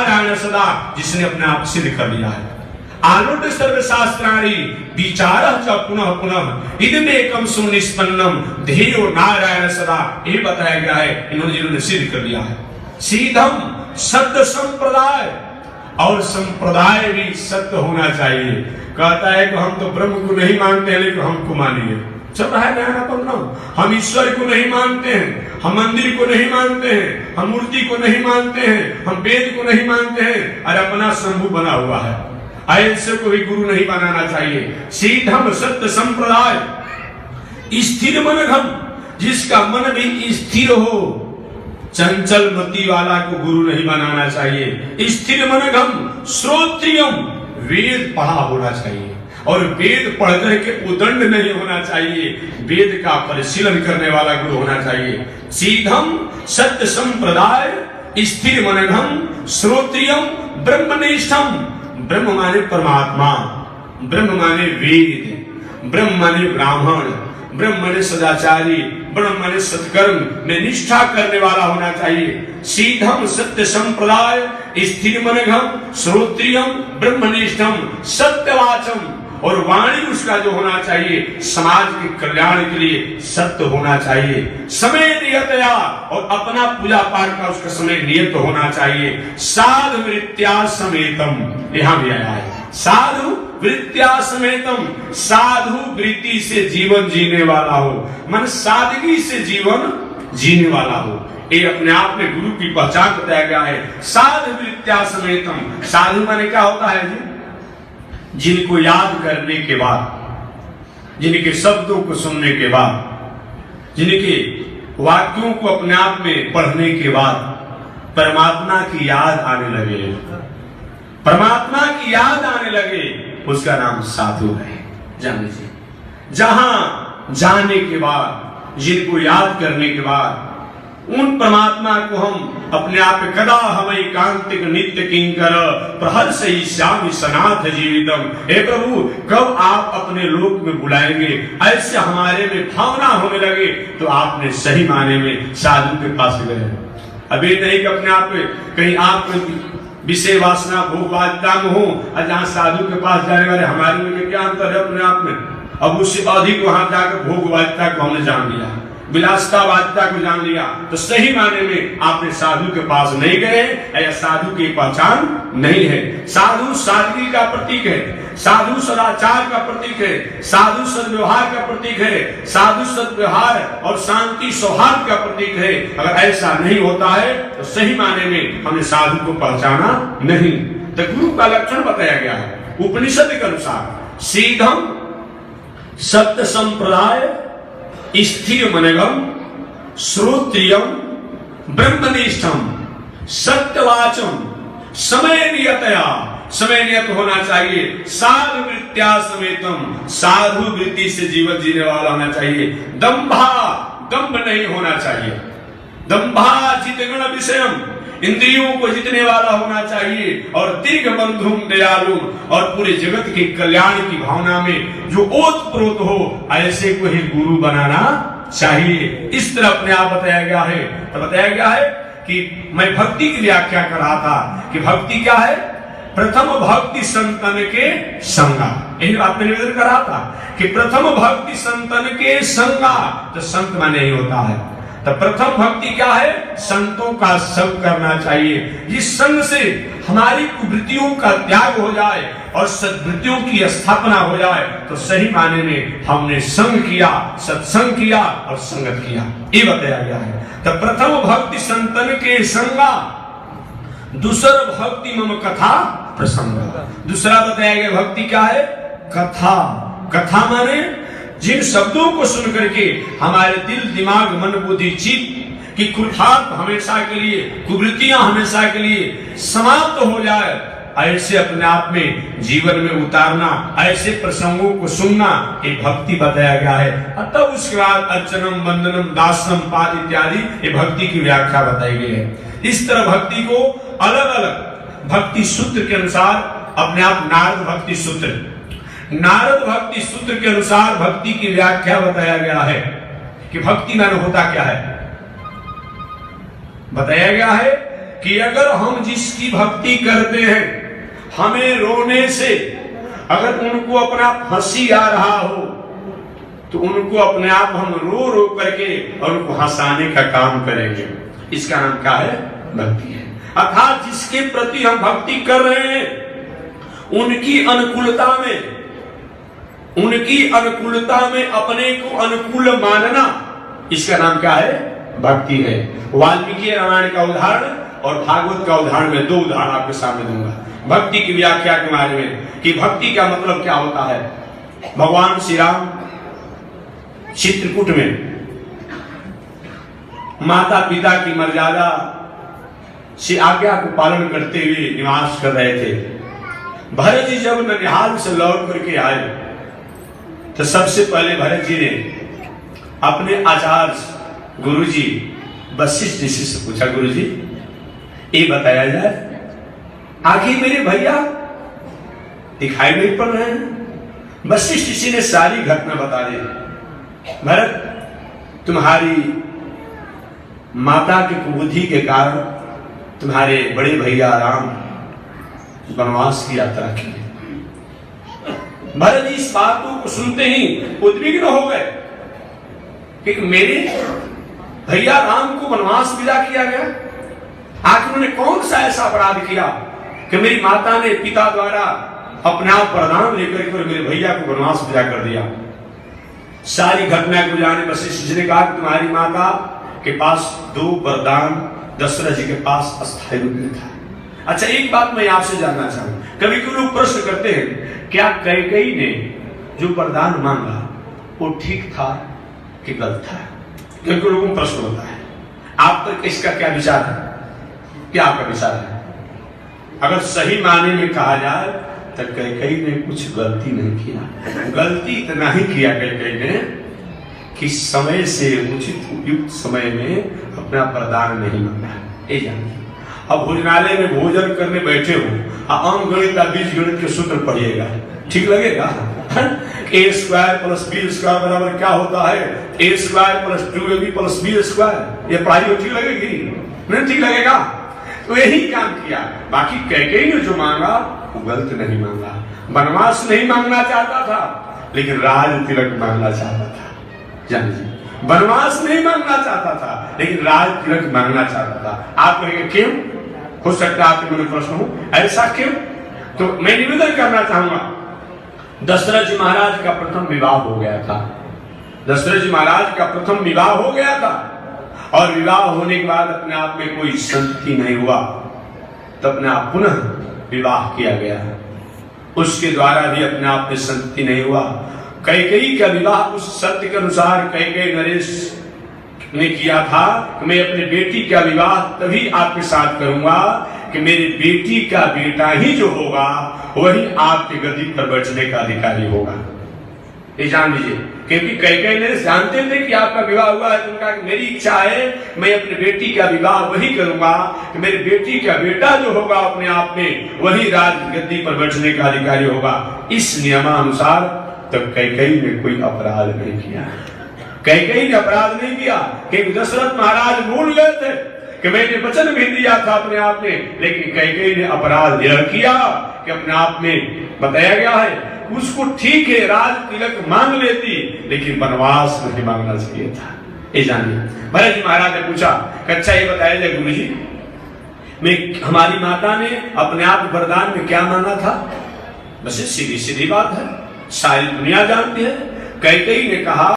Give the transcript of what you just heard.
नारायण सदा, जिसने अपने आप सिद्ध कर लिया है। आलोट सर्वशास्त्राणि विचारः च पुनः पुनः इदमेकं सुनिष्पन्नम ध्येयो नारायण सदा, ये बताया गया है। इन्होंने जिन्होंने सिद्ध कर लिया है। सीधम सत्य संप्रदाय, और संप्रदाय भी सत्य होना चाहिए। कहता है कि हम तो ब्रह्म को नहीं मानते हैं, लेकिन हमको मानिए। चल रहा है नया परिणाम। हम ईश्वर को नहीं मानते हैं, हम मंदिर को नहीं मानते हैं, हम मूर्ति को नहीं मानते हैं, हम वेद को नहीं मानते हैं, और अपना शंभु बना हुआ है। ऐसे को भी गुरु नहीं बनाना चाहिए। सीधम सत्य संप्रदाय, स्थिर मनघम, जिसका मन भी स्थिर हो। चंचल मति वाला को गुरु नहीं बनाना चाहिए। स्थिर मनघम श्रोत्रियम, वेद पढ़ा होना चाहिए, और वेद पढ़ करके उदंड नहीं होना चाहिए। वेद का परिशीलन करने वाला गुरु होना चाहिए। सीधम सत्य संप्रदाय, स्थिर मनघम श्रोत्रियम ब्रह्मनिष्ठम। ब्रह्म माने परमात्मा, ब्रह्म माने वेद, ब्रह्म माने ब्राह्मण, ब्रह्म माने सदाचारी, ब्रह्म माने सत्कर्म में निष्ठा करने वाला होना चाहिए। सीधम सत्य संप्रदाय, स्थिर मनघम श्रोत्रियम ब्रह्मनिष्ठम सत्यवाचम, और वाणी उसका जो होना चाहिए समाज के कल्याण के लिए सत्य होना चाहिए। समय नियतया, और अपना पूजा पाठ का उसका समय नियत होना चाहिए। साधु वृत्त्या समेतम, यहां भी आया है साधु वृत्त्या समेतम, साधु वृत्ति से जीवन जीने वाला हो, मन सादगी से जीवन जीने वाला हो। ये अपने आप में गुरु की पहचान बताया गया है। साधु वृत्त्या समेतम, साधु माने क्या होता है जी? जिनको याद करने के बाद, जिनके शब्दों को सुनने के बाद, जिनके वाक्यों को अपने आप में पढ़ने के बाद परमात्मा की याद आने लगे, परमात्मा की याद आने लगे, उसका नाम साधु है। जान लीजिए, जहां जाने के बाद, जिनको याद करने के बाद, उन परमात्मा को हम अपने आप में कदा हमें कांतिक नित्य किंकर प्रहर्ष श्यामी सनाथ जीवितम। हे प्रभु, कब आप अपने लोक में बुलाएंगे? ऐसे हमारे में भावना होने लगे तो आपने सही माने में साधु के पास गए। अभी नहीं कि अपने आप में कहीं आप विषय वासना भोग वादिता में हो, और जहाँ साधु के पास जाने वाले हमारे में क्या अंतर है अपने आप में? अब उससे अधिक वहां जाकर भोग वादिता को हमने जान लिया, विलासितावादिता को जान लिया, तो सही माने में आपने साधु के पास नहीं गए, या साधु की पहचान नहीं है। साधु सादगी का प्रतीक है, साधु सदाचार का प्रतीक है, साधु सद्व्यवहार का प्रतीक है, साधु सद्व्यवहार और शांति सौहार्द का प्रतीक है। अगर ऐसा नहीं होता है तो सही माने में हमने साधु को पहचाना नहीं। तो गुरु का लक्षण बताया गया है उपनिषद के अनुसार। सीधम सत्य संप्रदाय, स्थिर मनगम श्रोत्रियम ब्रह्मनिष्ठम सत्यवाचम, समय नियतया, समय नियत होना चाहिए। साधु वृत्त्या समेतम, साधु वृत्ति से जीवन जीने वाला होना चाहिए। दंभा, दंभ नहीं होना चाहिए। दंभा जितगुण विषयम, इंद्रियों को जीतने वाला होना चाहिए। और दीर्घ बंधुम दयालु, और पूरे जगत के कल्याण की भावना में जो ओतप्रोत हो, ऐसे को ही गुरु बनाना चाहिए। इस तरह अपने आप बताया गया है। तो बताया गया है कि मैं भक्ति की व्याख्या कर रहा था कि भक्ति क्या है? प्रथम भक्ति संतन के संगा। यही बात मैंने निवेदन करा था कि प्रथम भक्ति संतन के संगा, तो संत माने ही होता है। तो प्रथम भक्ति क्या है? संतों का संग करना चाहिए, जिस संग से हमारी कुवृत्तियों का त्याग हो जाए और सद्वृत्तियों की स्थापना हो जाए, तो सही माने में हमने संग किया, सत्संग किया और संगत किया, ये बताया गया है। तो प्रथम भक्ति संतन के संगा, दूसर भक्ति मम कथा प्रसंग। दूसरा बताया गया भक्ति क्या है? कथा। कथा माने जिन शब्दों को सुन करके हमारे दिल दिमाग मन बुद्धि चित्त की कुठात हमेशा के लिए, कुवृत्तियां हमेशा के लिए समाप्त हो जाए, ऐसे अपने आप में जीवन में उतारना, ऐसे प्रसंगों को सुनना, ये भक्ति बताया गया है। तब उसके बाद अर्चनम वंदनम दासम पाद इत्यादि ये भक्ति की व्याख्या बताई गई है। इस तरह भक्ति को अलग अलग भक्ति सूत्र के अनुसार अपने आप नारद भक्ति सूत्र, नारद भक्ति सूत्र के अनुसार भक्ति की व्याख्या बताया गया है कि भक्ति माने होता क्या है। बताया गया है कि अगर हम जिसकी भक्ति करते हैं, हमें रोने से अगर उनको अपना हंसी आ रहा हो, तो उनको अपने आप हम रो रो करके और उनको हंसाने का काम करेंगे। इसका नाम क्या है? भक्ति है। अर्थात जिसके प्रति हम भक्ति कर रहे हैं, उनकी अनुकूलता में अपने को अनुकूल मानना, इसका नाम क्या है? भक्ति है। वाल्मीकि रामायण का उदाहरण और भागवत का उदाहरण में 2 उदाहरण आपके सामने दूंगा भक्ति की व्याख्या के बारे में, कि भक्ति का मतलब क्या होता है। भगवान श्री राम चित्रकूट में माता पिता की मर्यादा से आज्ञा को पालन करते हुए निवास कर रहे थे। भरत जी जब ननिहाल से लौट करके आए, तो सबसे पहले भरत जी ने अपने आचार्य गुरुजी वशिष्ठ जी से पूछा, गुरुजी ये बताया जाए, आखिर मेरे भैया दिखाई नहीं पड़ रहे हैं। वशिष्ठ जी ने सारी घटना बता दी। भरत, तुम्हारी माता की कुबुद्धि के कारण तुम्हारे बड़े भैया राम वनवास की यात्रा की। भरत जी इस बात को सुनते ही उद्विग्न हो गए कि मेरे भैया राम को वनवास विदा किया गया। आखिर उन्होंने कौन सा ऐसा अपराध किया कि मेरी माता ने पिता द्वारा अपने आप वरदान लेकर के मेरे भैया को वनवास विदा कर दिया। सारी घटना को जाने वशिष्ठ जी ने कहा कि तुम्हारी माता के पास 2 वरदान दशरथ जी के पास अस्थायी रूप में था। अच्छा, एक बात मैं आपसे जानना चाहूं, कभी कभी लोग प्रश्न करते हैं, क्या कैकेयी ने जो वरदान मांगा वो ठीक था कि गलत था? क्योंकि लोगों को प्रश्न होता है। आप पर इसका क्या विचार है? क्या आपका विचार है? अगर सही माने में कहा जाए तो कैकेयी ने कुछ गलती नहीं किया। गलती इतना ही किया कैकेयी ने कि समय से उचित उपयुक्त समय में अपना वरदान नहीं मांगा। ये जानिए, अब भोजनालय में भोजन करने बैठे हो, अंक गणित या बीज गणित के सूत्र पढ़िएगा, ठीक लगेगा? a² + b² बराबर क्या होता है? a² + 2ab + b²। ये पढ़ाई ठीक लगेगी? नहीं ठीक लगेगा। तो यही काम किया। बाकी कैकेयी ने जो मांगा वो गलत नहीं मांगा। वनवास नहीं मांगना चाहता था, लेकिन राज तिलक मांगना चाहता था। जानिए, वनवास नहीं मांगना चाहता था, लेकिन राज तिलक मांगना चाहता था। आप कहेंगे क्यों? हो सकता है आपके मन में प्रश्न हो, ऐसा क्यों? तो मैं निवेदन करना चाहूंगा, दशरथ जी महाराज का प्रथम विवाह हो गया था। दशरथ जी महाराज का प्रथम विवाह हो गया था, और विवाह होने के बाद अपने आप में कोई संतति नहीं हुआ, तो अपने आप पुनः विवाह किया गया। उसके द्वारा भी अपने आप में संतति नहीं हुआ। कैकेयी का विवाह उस सत्य के अनुसार कैकेयी नरेश ने किया था कि मैं अपनी बेटी का विवाह तभी आपके साथ करूंगा कि मेरी बेटी का बेटा ही जो होगा वही आपके गद्दी पर बैठने का अधिकारी होगा। ये जान लीजिए, क्योंकि कैकेयी नरेश जानते थे कि आपका विवाह हुआ है, तो उनका मेरी इच्छा है मैं अपनी बेटी का विवाह वही करूंगा कि मेरी बेटी का बेटा जो होगा अपने आप में वही राज गद्दी पर बैठने का अधिकारी होगा। इस नियमानुसार तब कैकेयी ने कोई अपराध नहीं किया। कैकेयी ने अपराध नहीं किया, क्योंकि दशरथ महाराज भूल गए थे कि मैंने वचन भी दिया था अपने आप में, लेकिन कैकेयी ने अपराध यह किया कि अपने आप में बताया गया है उसको ठीक है राज तिलक मांग लेती, लेकिन वनवास नहीं मांगना चाहिए था। ये जानिए, भरत जी महाराज ने पूछा, अच्छा ये बताया जाए गुरु जी, मैं हमारी माता ने अपने आप वरदान में क्या मांगा था? बस सीधी सीधी बात है, सारी दुनिया जानती है। कैकेयी ने कहा